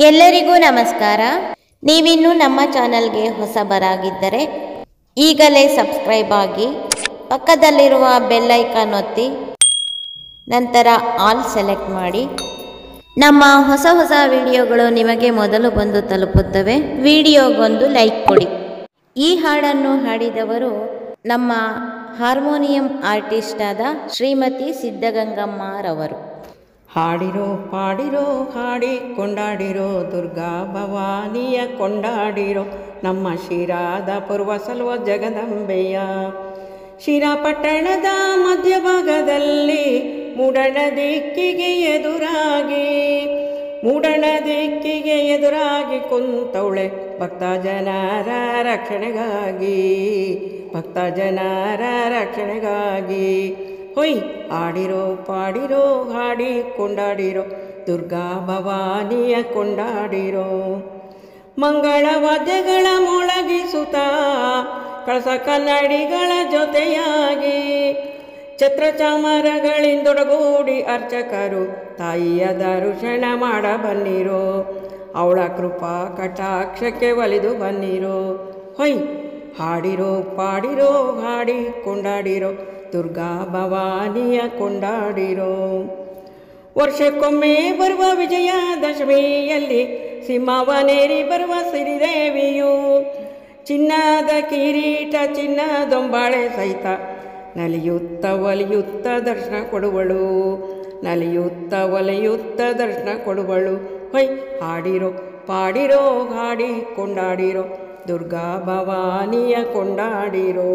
ಎಲ್ಲರಿಗೂ ನಮಸ್ಕಾರ. ನೀವಿನ್ನೂ ನಮ್ಮ ಚಾನಲ್ಗೆ ಹೊಸಬರಾಗಿದ್ದರೆ ಈಗಲೇ ಸಬ್ಸ್ಕ್ರೈಬ್ ಆಗಿ, ಪಕ್ಕದಲ್ಲಿರುವ ಬೆಲ್ ಐಕಾನ್ ಒತ್ತಿ, ನಂತರ ಆಲ್ ಸೆಲೆಕ್ಟ್ ಮಾಡಿ. ನಮ್ಮ ಹೊಸ ವಿಡಿಯೋಗಳು ನಿಮಗೆ ಮೊದಲು ಬಂದು ತಲುಪುತ್ತವೆ. ವಿಡಿಯೋಗೊಂದು ಲೈಕ್ ಕೊಡಿ. ಈ ಹಾಡನ್ನು ಹಾಡಿದವರು ನಮ್ಮ ಹಾರ್ಮೋನಿಯಂ ಆರ್ಟಿಸ್ಟ್ ಆದ ಶ್ರೀಮತಿ ಸಿದ್ಧಗಂಗಮ್ಮರವರು. ಹಾಡಿರೋ ಪಾಡಿರೋ ಹಾಡಿ ಕೊಂಡಾಡಿರೋ ದುರ್ಗಾ ಭವಾನಿಯ ಕೊಂಡಾಡಿರೋ ನಮ್ಮ ಶಿರಾದ ಪೂರ್ವಸಲ್ವ ಜಗದಂಬೆಯ. ಶಿರಾ ಪಟ್ಟಣದ ಮಧ್ಯಭಾಗದಲ್ಲಿ ಮೂಡಣ ದಿಕ್ಕಿಗೆ ಎದುರಾಗಿ ಕುಂತವಳೆ ಭಕ್ತ ಜನರ ರಕ್ಷಣೆಗಾಗಿ ಹೊಯ್ ಆಡಿರೋ ಪಾಡಿರೋ ಹಾಡಿ ಕೊಂಡಾಡಿರೋ ದುರ್ಗಾ ಭವಾನಿಯ ಕೊಂಡಾಡಿರೋ. ಮಂಗಳ ವಾದ್ಯಗಳ ಮೊಳಗಿಸುತ್ತ ಕಳಸ ಕನ್ನಡಿಗಳ ಜೊತೆಯಾಗಿ ಛತ್ರ ಚಾಮರಗಳಿಂದೊಡಗೂಡಿ ಅರ್ಚಕರು ತಾಯಿಯ ದರ್ಶನ ಮಾಡ ಬನ್ನಿರೋ. ಅವಳ ಕೃಪಾ ಕಟಾಕ್ಷಕ್ಕೆ ಒಲಿದು ಬನ್ನಿರೋ. ಹೊಯ್ ಹಾಡಿರೋ ಪಾಡಿರೋ ಹಾಡಿ ಕೊಂಡಾಡಿರೋ ದುರ್ಗಾ ಭವಾನಿಯ ಕೊಂಡಾಡಿರೋ. ವರ್ಷಕ್ಕೊಮ್ಮೆ ಬರುವ ವಿಜಯದಶಮಿಯಲ್ಲಿ ಸಿಂಹವನೇರಿ ಬರುವ ಸಿರಿದೇವಿಯು ಚಿನ್ನದ ಕಿರೀಟ ಚಿನ್ನದೊಂಬಾಳೆ ಸಹಿತ ನಲಿಯುತ್ತ ಒಲಿಯುತ್ತ ದರ್ಶನ ಕೊಡುವಳು. ಹೊಯ್ ಹಾಡಿರೋ ಪಾಡಿರೋ ಹಾಡಿ ಕೊಂಡಾಡಿರೋ ದುರ್ಗಾ ಭವಾನಿಯ ಕೊಂಡಾಡಿರೋ.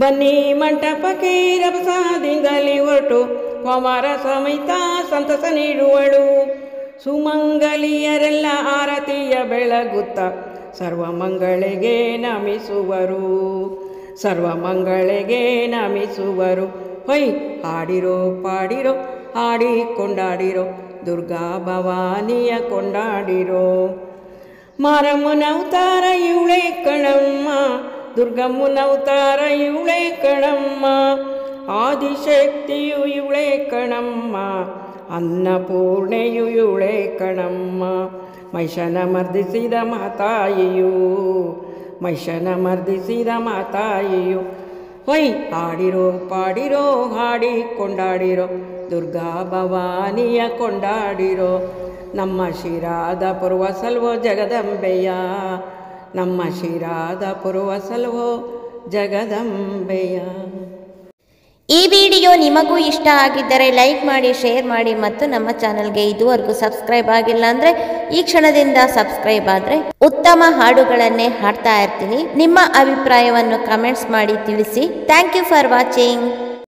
ಬನ್ನಿ ಮಂಟಪಕ್ಕೆ ರಭಸದಿಂದಲಿ ಹೊರಟು ಕುಮಾರ ಸಮೇತ ಸಂತಸ ನೀಡುವಳು. ಸುಮಂಗಲಿಯರೆಲ್ಲ ಆರತಿಯ ಬೆಳಗುತ್ತ ಸರ್ವಮಂಗಳಿಗೆ ನಮಿಸುವರು. ಹೊಯ್ ಹಾಡಿರೋ ಪಾಡಿರೋ ಹಾಡಿ ಕೊಂಡಾಡಿರೋ ದುರ್ಗಾ ಭವಾನಿಯ ಕೊಂಡಾಡಿರೋ. ಮಾರಮ್ಮನ ಅವತಾರ ಇವಳೆ ಕಣಮ್ಮ, ದುರ್ಗಮ್ಮನ ಅವತಾರ ಇವಳೆ ಕಣಮ್ಮ, ಆದಿಶಕ್ತಿಯು ಇವಳೆ ಕಣಮ್ಮ, ಅನ್ನಪೂರ್ಣೆಯು ಇವಳೆ ಕಣಮ್ಮ. ಮಹಿಷನ ಮರ್ದಿಸಿದ ಮಾತಾಯಿಯು ಹೊಯ್ ಹಾಡಿರೋ ಪಾಡಿರೋ ಹಾಡಿ ಕೊಂಡಾಡಿರೋ ದುರ್ಗಾ ಭವಾನಿಯ ಕೊಂಡಾಡಿರೋ. ನಮ್ಮ ಶಿರಾದ ಪೂರ್ವಸಲ್ವೋ ಜಗದಂಬೆಯ, ನಮ್ಮ ಶಿರಾದ ಪೂರ್ವಸಲ್ವೋ ಜಗದಂಬೆಯ. ಈ ವಿಡಿಯೋ ನಿಮಗೂ ಇಷ್ಟ ಆಗಿದ್ದರೆ ಲೈಕ್ ಮಾಡಿ, ಶೇರ್ ಮಾಡಿ ಮತ್ತು ನಮ್ಮ ಚಾನಲ್ಗೆ ಇದುವರೆಗೂ ಸಬ್ಸ್ಕ್ರೈಬ್ ಆಗಿಲ್ಲ ಅಂದರೆ ಈ ಕ್ಷಣದಿಂದ ಸಬ್ಸ್ಕ್ರೈಬ್ ಆದರೆ ಉತ್ತಮ ಹಾಡುಗಳನ್ನೇ ಹಾಡ್ತಾ ಇರ್ತೀನಿ. ನಿಮ್ಮ ಅಭಿಪ್ರಾಯವನ್ನು ಕಮೆಂಟ್ಸ್ ಮಾಡಿ ತಿಳಿಸಿ. Thank you for watching.